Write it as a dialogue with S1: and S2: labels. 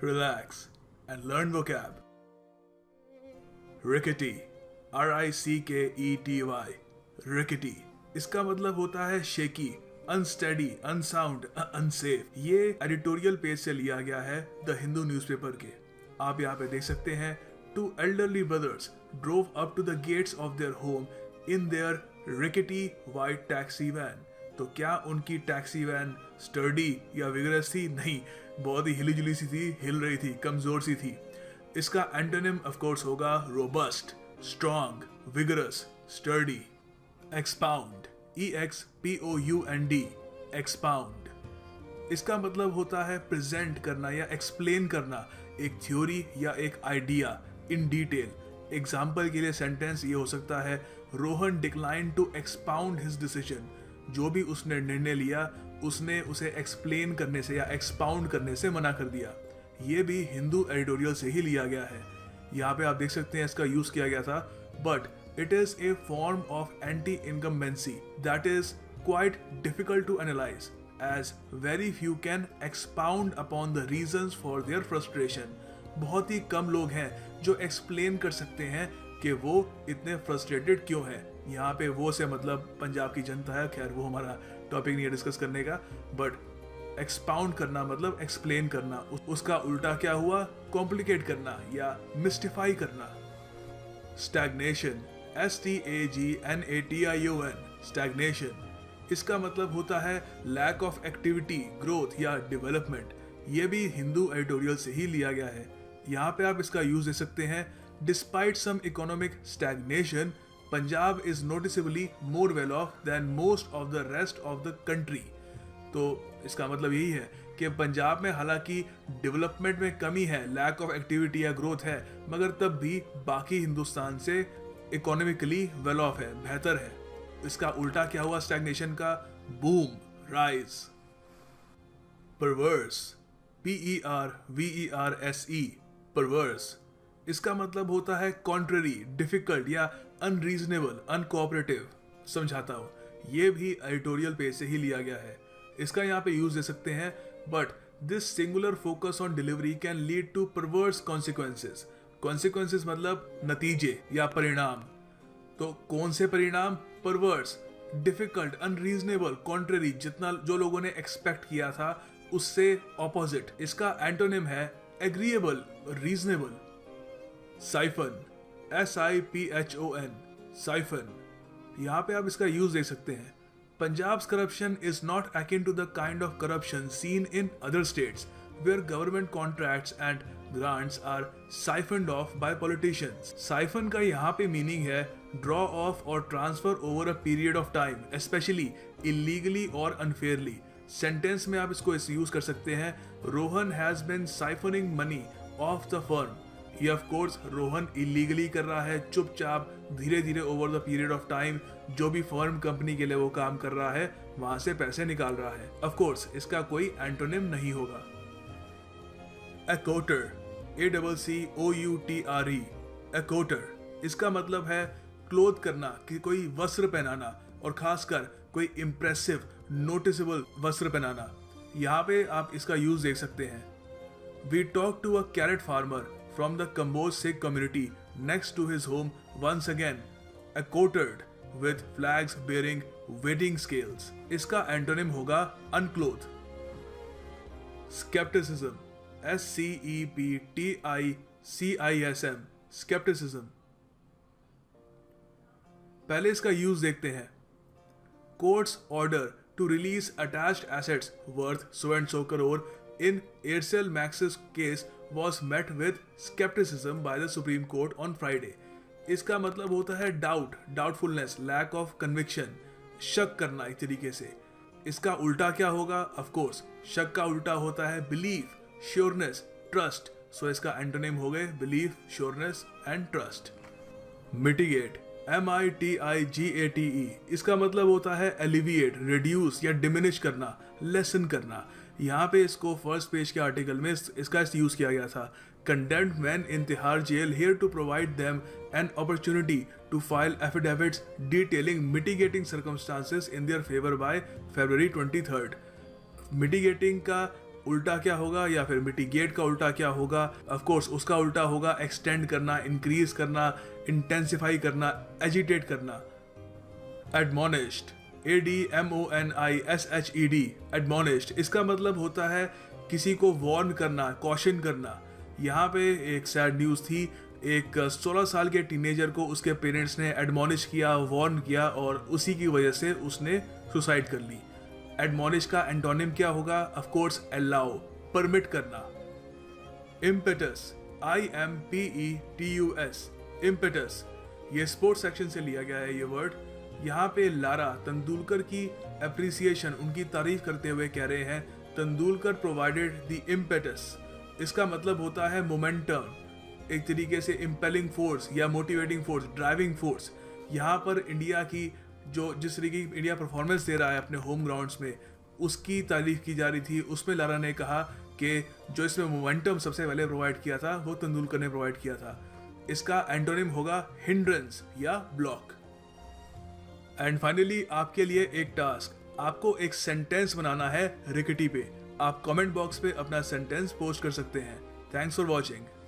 S1: relax, and learn vocab. Rickety, R-I-C-K-E-T-Y, rickety. इसका मतलब होता है शेकी, अनस्टेडी, अनसाउंड, अनसेफ। ये एडिटोरियल पेज से लिया गया है द हिंदू न्यूज़पेपर के। आप यहाँ पे देख सकते हैं, two elderly brothers drove up to the gates of their home in their rickety white taxi van. तो क्या उनकी टैक्सी वैन स्टर्डी या विगरस थी? नहीं, बहुत ही हिली जुली सी थी, हिल रही थी, कमजोर सी थी। इसका एंटोनिम ऑफ कोर्स होगा robust, strong, vigorous, sturdy. Expound, EXPOUND, expound. इसका मतलब होता है प्रेजेंट करना या एक्सप्लेन करना एक थ्योरी या एक आइडिया इन डिटेल। एग्जाम्पल के लिए सेंटेंस ये हो सकता है, Rohan decline to expound his decision. जो भी उसने निर्णय लिया उसने उसे एक्सप्लेन करने से या एक्सपाउंड करने से मना कर दिया। ये भी हिंदू एडिटोरियल से ही लिया गया है। यहाँ पे आप देख सकते हैं इसका यूज किया गया था, but it is a form of anti incumbency that is quite difficult to analyse as very few can expound upon the reasons for their frustration. बहुत ही कम लोग हैं जो एक्सप्लेन कर सकते हैं कि वो इतने फ्रस्ट्रेटेड क्यों हैं। यहाँ पे वो से मतलब पंजाब की जनता है, खैर वो हमारा टॉपिक नहीं है डिस्कस करने का। बट एक्सपाउंड करना मतलब एक्सप्लेन करना, उसका उल्टा क्या हुआ? कॉम्प्लिकेट करना या मिस्टिफाई करना। Stagnation, STAGNATION, stagnation. इसका मतलब होता है लैक ऑफ एक्टिविटी, ग्रोथ या डेवलपमेंट। ये भी हिंदू एडिटोरियल से ही लिया गया है। यहाँ पे आप इसका यूज दे सकते हैं, despite some economic stagnation Punjab is noticeably more well off than most of the rest of the country. तो इसका मतलब यही है कि पंजाब में हालांकि डेवलपमेंट में कमी है, लैक ऑफ एक्टिविटी या ग्रोथ है, मगर तब भी बाकी हिंदुस्तान से इकोनॉमिकली वेल ऑफ है, बेहतर है। इसका उल्टा क्या हुआ स्टैग्नेशन का? Boom, rise. परवर्स, PERVERSE, परवर्स। इसका मतलब होता है कॉन्ट्ररी, डिफिकल्ट या अनरीजनेबल, अनकोऑपरेटिव। समझाता हूं, ये भी एडिटोरियल पेज से ही लिया गया है। इसका यहाँ पे यूज दे सकते हैं, but this singular focus on delivery can lead to perverse consequences. Consequences मतलब नतीजे या परिणाम। तो कौन से परिणाम? परवर्स, डिफिकल्ट, अनरीजनेबल, कॉन्ट्ररी, जितना जो लोगों ने एक्सपेक्ट किया था उससे ऑपोजिट। इसका एंटोनिम है agreeable, reasonable. Siphon, SIPHON, siphon. यहाँ पे आप इसका यूज देख सकते हैं, Punjab's corruption is not akin to the kind of corruption seen in other states, where government contracts and grants are siphoned off by politicians. Siphon का यहाँ पे मीनिंग है draw off or transfer over a period of time, especially illegally or unfairly. Sentence में आप इसको use कर सकते हैं, Rohan has been siphoning money off the firm. ये ऑफ कोर्स रोहन इलीगली कर रहा है, चुपचाप धीरे धीरे over the period of time जो भी फर्म कंपनी के लिए वो काम कर रहा है वहां से पैसे निकाल रहा है। ऑफ कोर्स इसका कोई एंटोनिम नहीं होगा। एक्वोटर, ACCOUTRE, एक्वोटर। इसका मतलब है क्लोथ करना, कि कोई वस्त्र पहनाना, और खासकर कोई इंप्रेसिव, नोटिसेबल वस्त्र पहनाना। यहाँ पे आप इसका यूज देख सकते हैं, we talk to a carrot farmer from the Kamboj Sikh community next to his home once again, accoutred with flags bearing weighing scales. इसका एंटोनिम होगा unclothed. Skepticism, SCEPTICISM, skepticism। पहले इसका यूज देखते हैं, court's order to release attached assets worth so and so crore in Aircel Max's case was met with skepticism by the Supreme Court on Friday. इसका मतलब होता है doubt, डाउटफुलनेस, lack of conviction, शक करना एक तरीके से। इसका उल्टा क्या होगा? ऑफ कोर्स शक का उल्टा होता है बिलीफ, श्योरनेस, ट्रस्ट। सो इसका एंटोनिम हो गए belief, sureness and trust. Mitigate, MITIGATE। इसका मतलब होता है एलिविएट, रिड्यूस या डिमिनिश करना, लेसन करना। यहाँ पे इसको फर्स्ट पेज के आर्टिकल में इसका यूज किया गया था। Condemned man in Tihar jail here to provide them an opportunity to file affidavits detailing mitigating circumstances in their favour by February 23rd। Mitigating का उल्टा क्या होगा, या फिर मिटिगेट का उल्टा क्या होगा? ऑफ कोर्स उसका उल्टा होगा एक्सटेंड करना, इंक्रीज करना, इंटेंसिफाई करना, एजिटेट करना। एडमोनिश्ड, ADMONISHED, एडमोनिश्ड, इसका मतलब होता है किसी को वार्न करना, कॉशन करना। यहाँ पे एक सैड न्यूज़ थी, एक 16 साल के टीनेजर को उसके पेरेंट्स ने एडमोनिश किया, वार्न किया, और उसी की वजह से उसने सुसाइड कर ली। एडमोनिश का एंटोनिम क्या होगा? ऑफ कोर्स अलाउ, परमिट करना। इम्पेटस, IMPETUS, इम्पेटस, ये स्पोर्ट्स सेक्शन से लिया गया है ये वर्ड। यहाँ पे लारा तेंदुलकर की एप्रिसिएशन, उनकी तारीफ करते हुए कह रहे हैं तेंदुलकर प्रोवाइडेड द इम्पेटस। इसका मतलब होता है मोमेंटम, एक तरीके से इम्पेलिंग फोर्स या मोटिवेटिंग फोर्स, ड्राइविंग फोर्स। यहाँ पर इंडिया की जो जिस तरीके की इंडिया परफॉर्मेंस दे रहा है अपने होम ग्राउंड्स में, उसकी तारीफ की जा रही थी। उसमें लारा ने कहा कि जो इसमें मोमेंटम सबसे पहले प्रोवाइड किया था वो तेंदुलकर ने प्रोवाइड किया था। इसका एंटोनिम होगा हिंड्रेंस या ब्लॉक। एंड फाइनली आपके लिए एक टास्क, आपको एक सेंटेंस बनाना है रिकेटी पे। आप कमेंट बॉक्स पे अपना सेंटेंस पोस्ट कर सकते हैं। Thanks for watching.